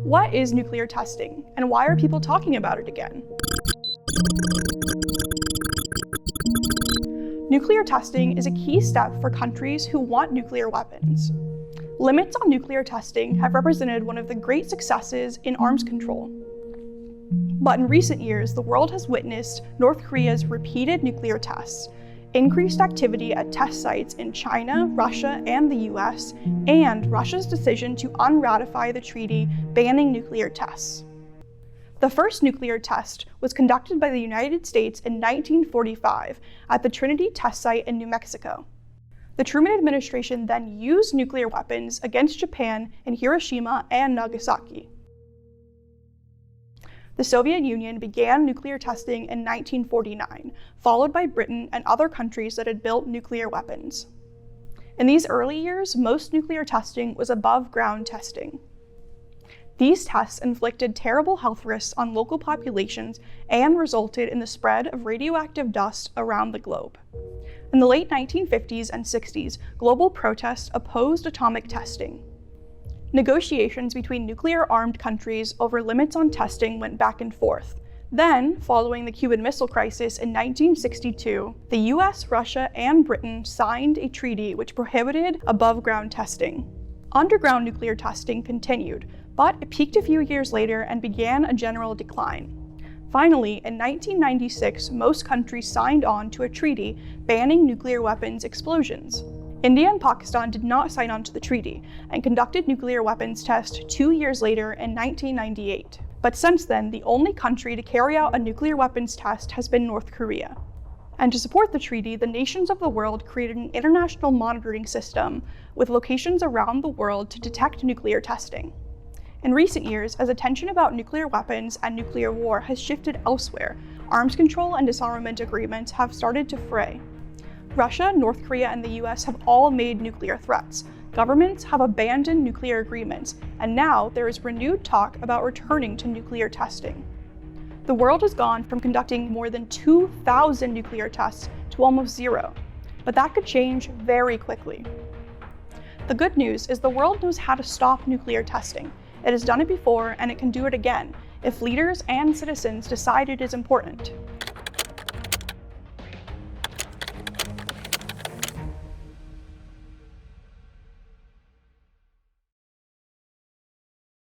What is nuclear testing, and why are people talking about it again? Nuclear testing is a key step for countries who want nuclear weapons. Limits on nuclear testing have represented one of the great successes in arms control. But in recent years, the world has witnessed North Korea's repeated nuclear tests, increased activity at test sites in China, Russia, and the US, and Russia's decision to unratify the treaty banning nuclear tests. The first nuclear test was conducted by the United States in 1945 at the Trinity test site in New Mexico. The Truman administration then used nuclear weapons against Japan in Hiroshima and Nagasaki. The Soviet Union began nuclear testing in 1949, followed by Britain and other countries that had built nuclear weapons. In these early years, most nuclear testing was above-ground testing. These tests inflicted terrible health risks on local populations and resulted in the spread of radioactive dust around the globe. In the late 1950s and 60s, global protests opposed atomic testing. Negotiations between nuclear-armed countries over limits on testing went back and forth. Then, following the Cuban Missile Crisis in 1962, the US, Russia, and Britain signed a treaty which prohibited above-ground testing. Underground nuclear testing continued, but it peaked a few years later and began a general decline. Finally, in 1996, most countries signed on to a treaty banning nuclear weapons explosions. India and Pakistan did not sign on to the treaty and conducted nuclear weapons tests 2 years later in 1998. But since then, the only country to carry out a nuclear weapons test has been North Korea. And to support the treaty, the nations of the world created an international monitoring system with locations around the world to detect nuclear testing. In recent years, as attention about nuclear weapons and nuclear war has shifted elsewhere, arms control and disarmament agreements have started to fray. Russia, North Korea, and the US have all made nuclear threats. Governments have abandoned nuclear agreements, and now there is renewed talk about returning to nuclear testing. The world has gone from conducting more than 2,000 nuclear tests to almost zero, but that could change very quickly. The good news is the world knows how to stop nuclear testing. It has done it before, and it can do it again if leaders and citizens decide it is important.